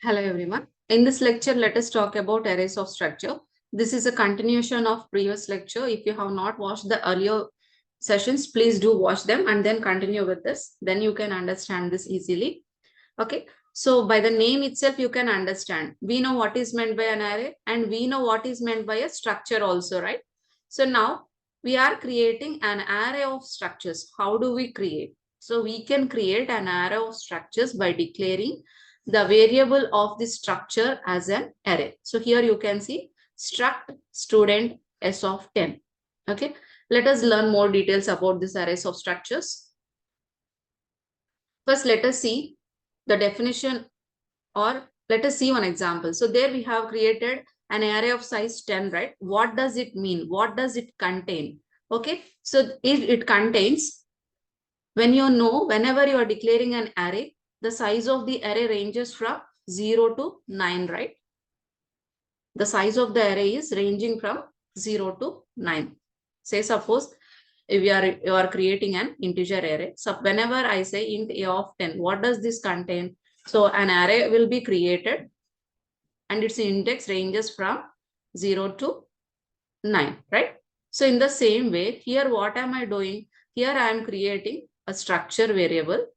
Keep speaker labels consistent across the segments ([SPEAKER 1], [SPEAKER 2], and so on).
[SPEAKER 1] Hello everyone. In this lecture, let us talk about arrays of structure. This is a continuation of previous lecture. If you have not watched the earlier sessions, please do watch them and then continue with this. Then you can understand this easily. Okay. So by the name itself, you can understand. We know what is meant by an array and we know what is meant by a structure also, right? So now we are creating an array of structures. How do we create? So we can create an array of structures by declaring the variable of the structure as an array. So here you can see struct student s of 10. Okay. Let us learn more details about this arrays of structures. First, let us see the definition, or let us see one example. So there we have created an array of size 10, right? What does it mean? What does it contain? Okay. So it contains, whenever you are declaring an array, the size of the array ranges from 0 to 9, right? The size of the array is ranging from 0 to 9. Say suppose if you are creating an integer array. So whenever I say int a of 10, what does this contain? So an array will be created and its index ranges from 0 to 9, right? So in the same way, here what am I doing? Here I am creating a structure variable,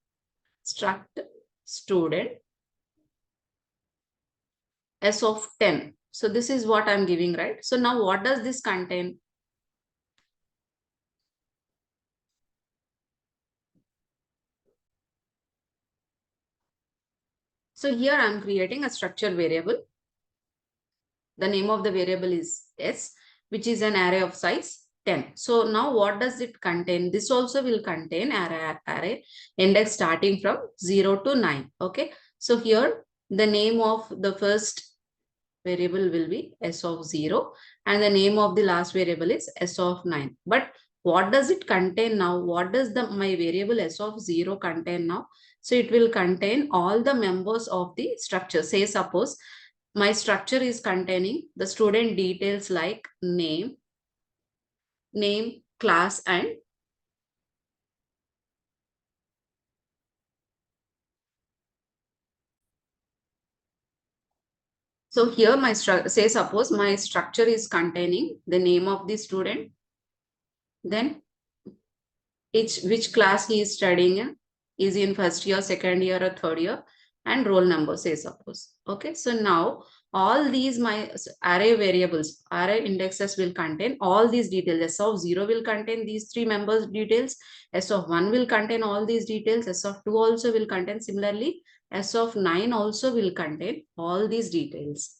[SPEAKER 1] struct student s of 10. So this is what I'm giving, right? So now what does this contain? So here I'm creating a structure variable. The name of the variable is s, which is an array of size 10. So now what does it contain? This also will contain array index starting from 0 to 9. Okay. So here the name of the first variable will be s of 0 and the name of the last variable is s of 9. But what does it contain now? What does my variable s of 0 contain now? So it will contain all the members of the structure. Say suppose my structure is containing the student details like name, class, and so here say suppose my structure is containing the name of the student, then which class he is studying in, is in first year, second year, or third year, and roll number, say suppose. Okay, so now all these my array variables, array indexes will contain all these details. S of 0 will contain these three members details, S of 1 will contain all these details, S of 2 also will contain, similarly S of 9 also will contain all these details.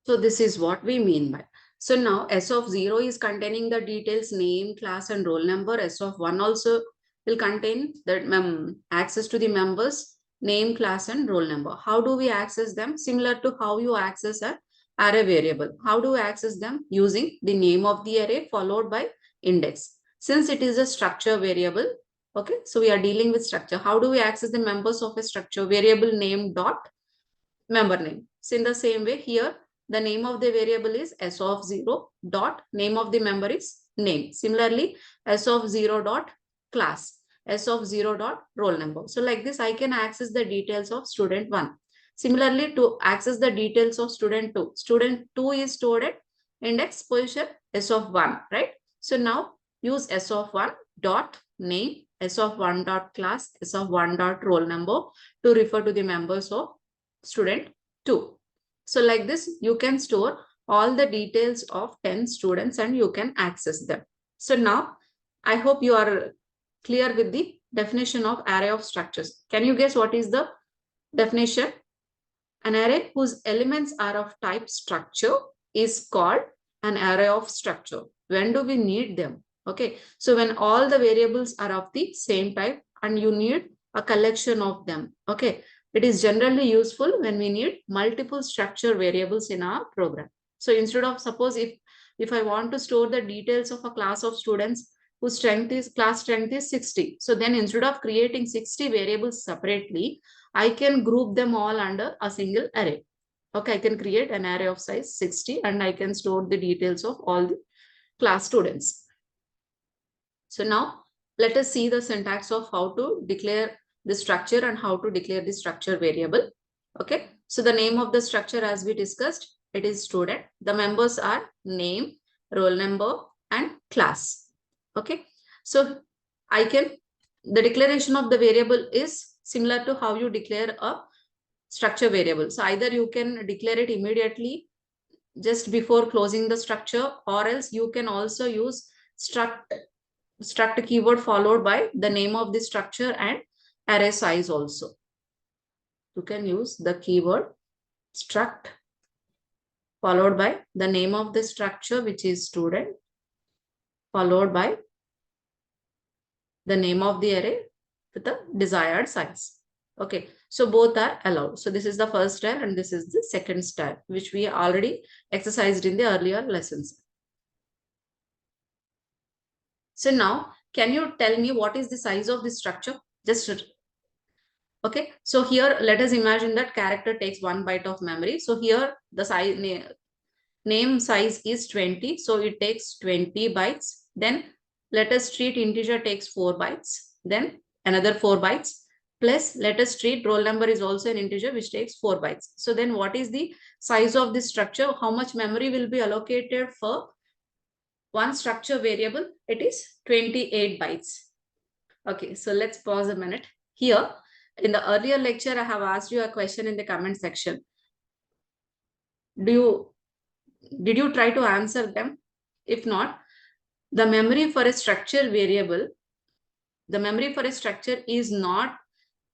[SPEAKER 1] So this is what we mean by. So now S of 0 is containing the details name, class, and roll number. S of 1 also will contain the access to the members, name, class, and roll number. How do we access them? Similar to how you access an array variable. How do we access them? Using the name of the array followed by index. Since it is a structure variable, okay, so we are dealing with structure. How do we access the members of a structure? Variable name dot member name. So in the same way here, the name of the variable is s of 0 dot name of the member is name. Similarly, s of 0 dot class, s of 0 dot roll number. So like this, I can access the details of student 1. Similarly, to access the details of student 2, student 2 is stored at index position s of 1, right? So now use s of 1 dot name, s of 1 dot class, s of 1 dot roll number to refer to the members of student 2. So like this, you can store all the details of 10 students and you can access them. So now I hope you are clear with the definition of array of structures. Can you guess what is the definition? An array whose elements are of type structure is called an array of structure. When do we need them? Okay, so when all the variables are of the same type and you need a collection of them. Okay, it is generally useful when we need multiple structure variables in our program. So instead of, suppose if I want to store the details of a class of students whose class strength is 60. So then instead of creating 60 variables separately, I can group them all under a single array. Okay, I can create an array of size 60 and I can store the details of all the class students. So now let us see the syntax of how to declare the structure and how to declare the structure variable. Okay, so the name of the structure, as we discussed, it is student. The members are name, roll number, and class. Okay, so the declaration of the variable is similar to how you declare a structure variable. So either you can declare it immediately just before closing the structure, or else you can also use struct keyword followed by the name of the structure and array size also. You can use the keyword struct followed by the name of the structure, which is student, followed by the name of the array with the desired size. Okay, so both are allowed. So this is the first style and this is the second style, which we already exercised in the earlier lessons. So now, can you tell me what is the size of this structure? Just okay. So here, let us imagine that character takes 1 byte of memory. So here, the size name size is 20. So it takes 20 bytes. Then let us treat integer takes 4 bytes. Then another 4 bytes. Plus let us treat roll number is also an integer which takes 4 bytes. So then what is the size of this structure? How much memory will be allocated for one structure variable? It is 28 bytes. Okay, so let's pause a minute. Here, in the earlier lecture, I have asked you a question in the comment section. Did you try to answer them? If not, the memory for a structure variable, the memory for a structure is not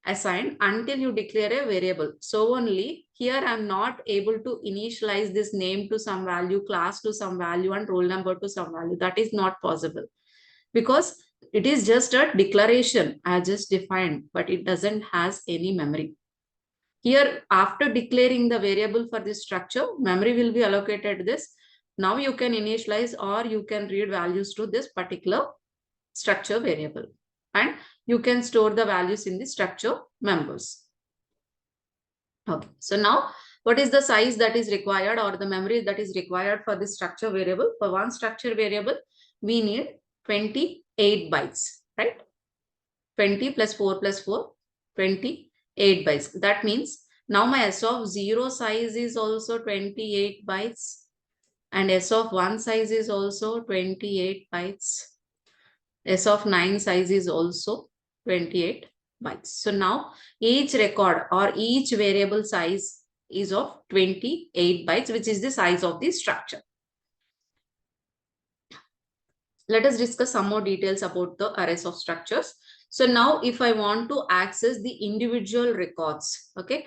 [SPEAKER 1] assigned until you declare a variable. So only here I'm not able to initialize this name to some value, class to some value, and roll number to some value. That is not possible because it is just a declaration I just defined, but it doesn't has any memory. Here, after declaring the variable for this structure, memory will be allocated this. Now you can initialize or you can read values to this particular structure variable. And you can store the values in the structure members. Okay, so now what is the size that is required or the memory that is required for this structure variable? For one structure variable, we need 28 bytes, right? 20 plus 4 plus 4, 28 bytes. That means now my S of 0 size is also 28 bytes and S of 1 size is also 28 bytes. S of 9 size is also 28 bytes. So now each record or each variable size is of 28 bytes, which is the size of the structure. Let us discuss some more details about the arrays of structures. So now if I want to access the individual records, okay,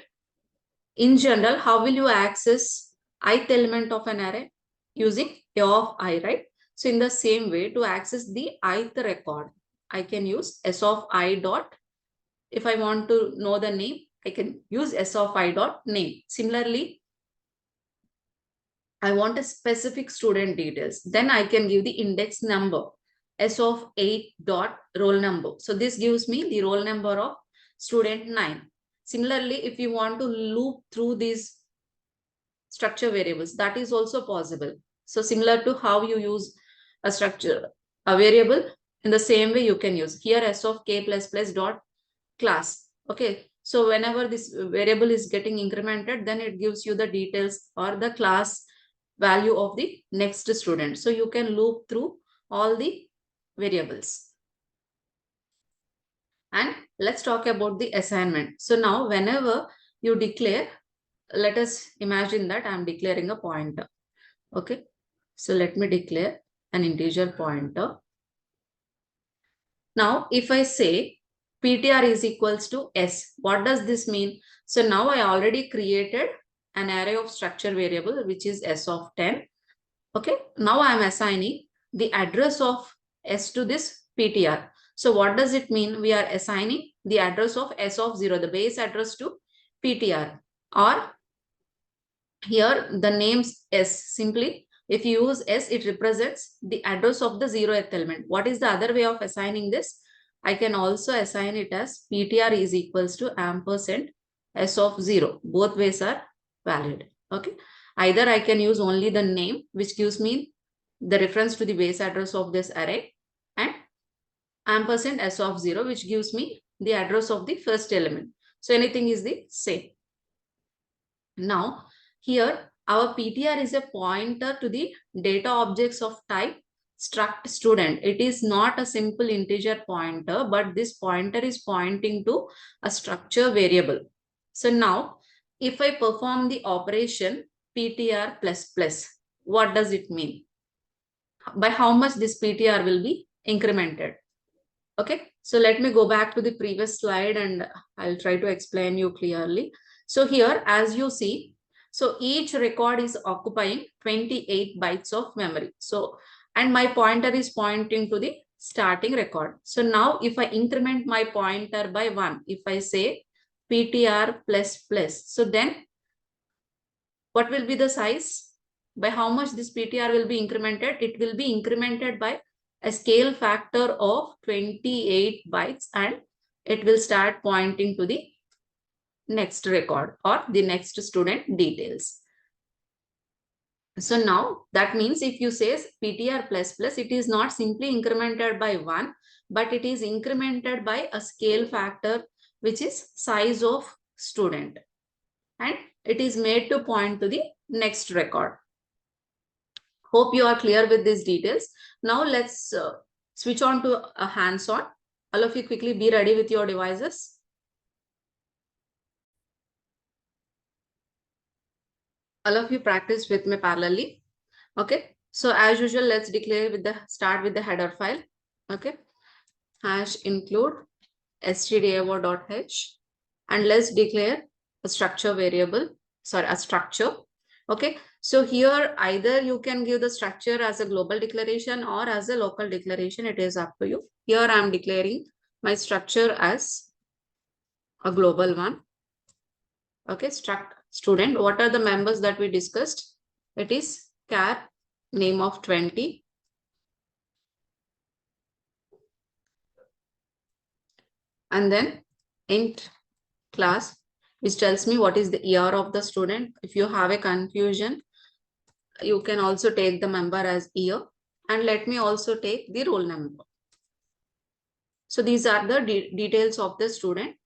[SPEAKER 1] in general, how will you access ith element of an array? Using A of I, right? So in the same way, to access the ith record, I can use S of I dot. If I want to know the name, I can use S of I dot name. Similarly, I want a specific student details. Then I can give the index number, S of 8 dot roll number. So this gives me the roll number of student 9. Similarly, if you want to loop through these structure variables, that is also possible. So similar to how you use a structure, a variable, in the same way you can use here S of k plus plus dot class. Okay, so whenever this variable is getting incremented, then it gives you the details or the class value of the next student. So you can loop through all the variables. And let's talk about the assignment. So now whenever you declare, let us imagine that I'm declaring a pointer. Okay, so let me declare an integer pointer. Now if I say PTR is equals to S, what does this mean? So now I already created an array of structure variable which is S of 10. Okay, now I am assigning the address of S to this PTR. So what does it mean? We are assigning the address of S of 0, the base address, to PTR. Or here the names S, simply if you use S, it represents the address of the 0th element. What is the other way of assigning this? I can also assign it as PTR is equals to ampersand S of 0. Both ways are valid. Okay. Either I can use only the name, which gives me the reference to the base address of this array, and ampersand s of 0, which gives me the address of the first element. So anything is the same. Now, here our PTR is a pointer to the data objects of type struct student. It is not a simple integer pointer, but this pointer is pointing to a structure variable. So now, if I perform the operation PTR plus plus, what does it mean? By how much this PTR will be incremented? Okay, so let me go back to the previous slide and I'll try to explain you clearly. So here, as you see, so each record is occupying 28 bytes of memory. So, and my pointer is pointing to the starting record. So now if I increment my pointer by 1, if I say PTR plus plus, so then what will be the size? By how much this PTR will be incremented? It will be incremented by a scale factor of 28 bytes, and it will start pointing to the next record or the next student details. So now that means if you say PTR plus plus, it is not simply incremented by 1, but it is incremented by a scale factor, which is size of student, and it is made to point to the next record. Hope you are clear with these details. Now let's switch on to a hands-on. All of you quickly be ready with your devices. All of you practice with me parallelly. Okay. So as usual, let's declare with the start with the header file. Okay. Hash include stdio.h, and let's declare a structure variable, sorry, a structure. Okay, so here either you can give the structure as a global declaration or as a local declaration. It is up to you. Here I am declaring my structure as a global one. Okay, struct student. What are the members that we discussed? It is char name of 20. And then int class, which tells me what is the year of the student. If you have a confusion, you can also take the member as year, and let me also take the roll number. So these are the details of the student.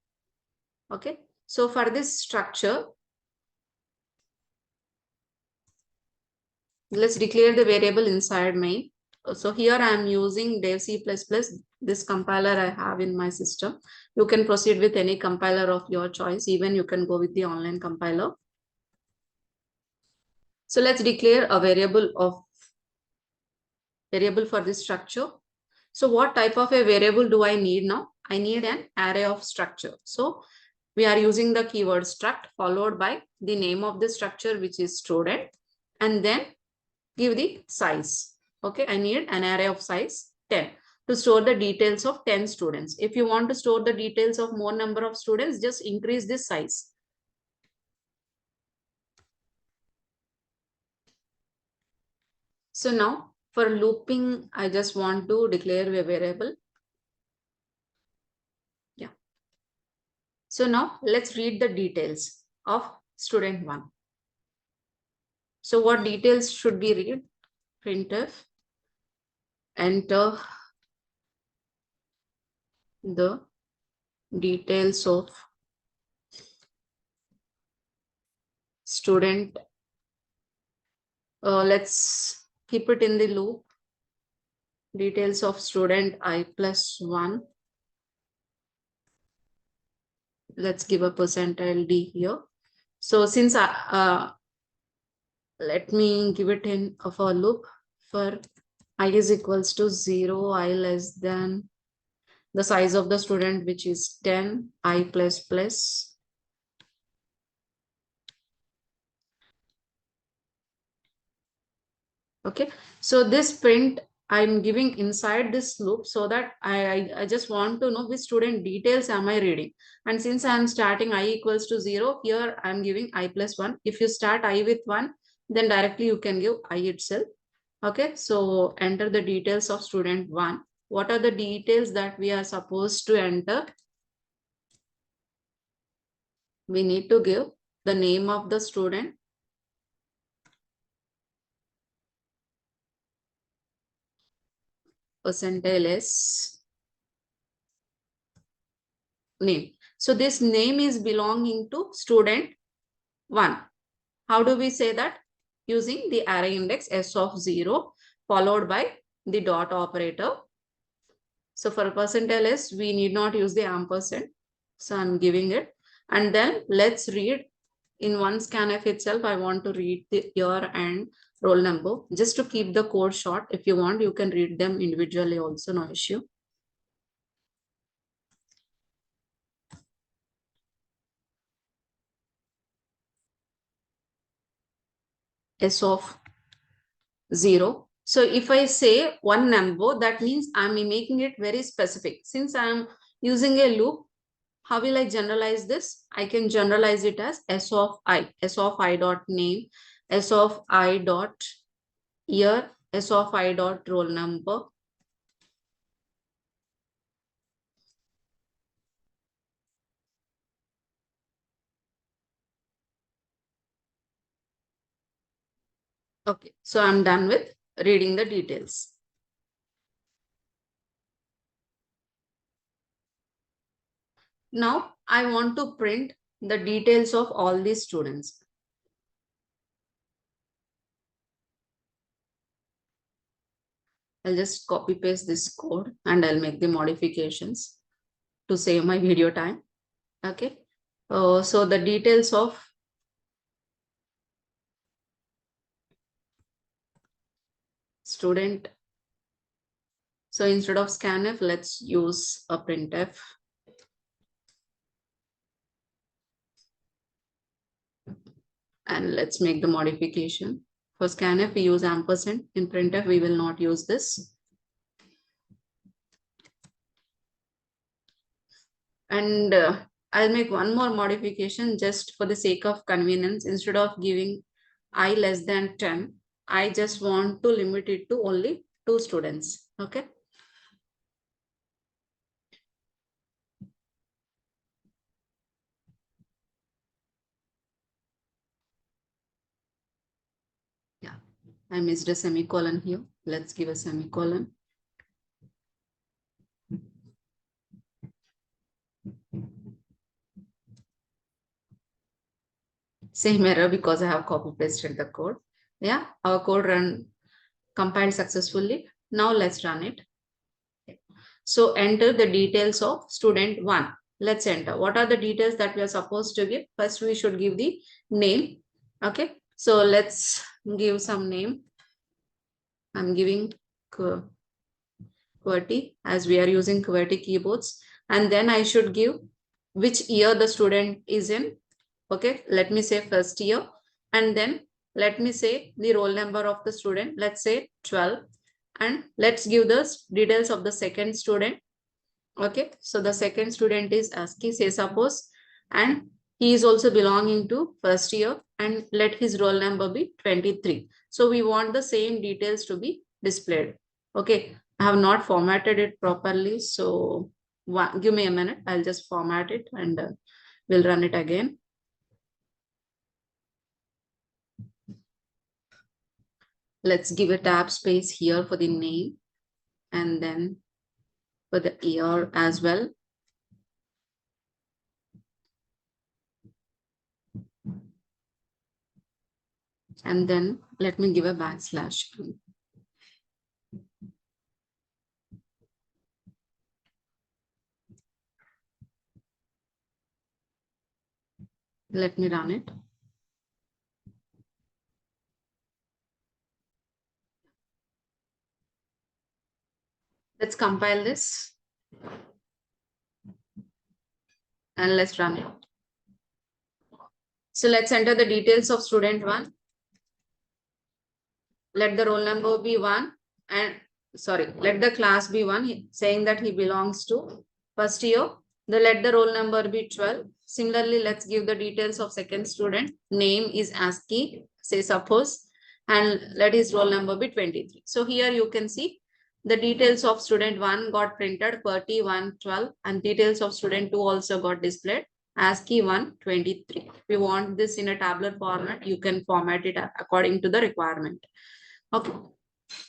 [SPEAKER 1] Okay. So for this structure, let's declare the variable inside main. So here I am using dev C++, this compiler I have in my system. You can proceed with any compiler of your choice. Even you can go with the online compiler. So let's declare a variable for this structure. So what type of a variable do I need now? I need an array of structure. So we are using the keyword struct followed by the name of the structure, which is student, and then give the size. Okay, I need an array of size 10 to store the details of 10 students. If you want to store the details of more number of students, just increase this size. So now for looping, I just want to declare a variable. Yeah. So now let's read the details of student 1. So what details should we read? Printf, enter the details of student. Let's keep it in the loop. Details of student I+1. Let's give a percentile D here. So since let me give it in a for loop for I is equals to 0, I less than the size of the student, which is 10, I plus plus. Okay, so this print I'm giving inside this loop so that I just want to know which student details am I reading. And since I'm starting I equals to 0, here I'm giving I plus 1. If you start I with 1, then directly you can give I itself. Okay, so enter the details of student 1. What are the details that we are supposed to enter? We need to give the name of the student, percentile S, name. So this name is belonging to student 1. How do we say that? Using the array index S of 0 followed by the dot operator. So for percentile S, we need not use the ampersand. So I'm giving it. And then let's read in one scanf itself. I want to read the year and roll number. Just to keep the code short, if you want, you can read them individually also, no issue. S of 0. So if I say one number, that means I'm making it very specific. Since I'm using a loop, how will I generalize this? I can generalize it as S of I dot name, S of I dot year, S of I dot roll number. Okay, so I'm done with reading the details. Now I want to print the details of all these students. I'll just copy paste this code and I'll make the modifications to save my video time. Okay. So the details of student. So instead of scanf, let's use a printf. And let's make the modification. For scanf, we use ampersand. In printf, we will not use this. And I'll make one more modification just for the sake of convenience. Instead of giving I less than 10, I just want to limit it to only 2 students. Okay. Yeah, I missed a semicolon here. Let's give a semicolon. Same error because I have copy pasted the code. Yeah, our code compiled successfully. Now let's run it. So enter the details of student 1. Let's enter. What are the details that we are supposed to give? First, we should give the name. Okay. So let's give some name. I'm giving QWERTY as we are using QWERTY keyboards. And then I should give which year the student is in. Okay. Let me say first year. And then let me say the roll number of the student. Let's say 12. And let's give the details of the second student. Okay, so the second student is ASCII, say suppose, and he is also belonging to first year, and let his roll number be 23. So we want the same details to be displayed. Okay, I have not formatted it properly. So give me a minute. I'll just format it and we'll run it again. Let's give a tab space here for the name and then for the year as well. And then let me give a backslash. Let me run it. Let's compile this and let's run it. So let's enter the details of student 1. Let the roll number be 1 and let the class be 1, saying that he belongs to first year. Then let the roll number be 12. Similarly, let's give the details of second student. Name is ASCII, say suppose, and let his roll number be 23. So here you can see the details of student 1 got printed, QWERTY 112, and details of student 2 also got displayed. ASCII 123. If you want this in a tabular format, you can format it according to the requirement. Okay.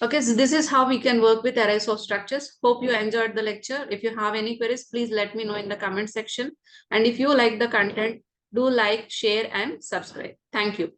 [SPEAKER 1] Okay, so this is how we can work with arrays of structures. Hope you enjoyed the lecture. If you have any queries, please let me know in the comment section. And if you like the content, do like, share, and subscribe. Thank you.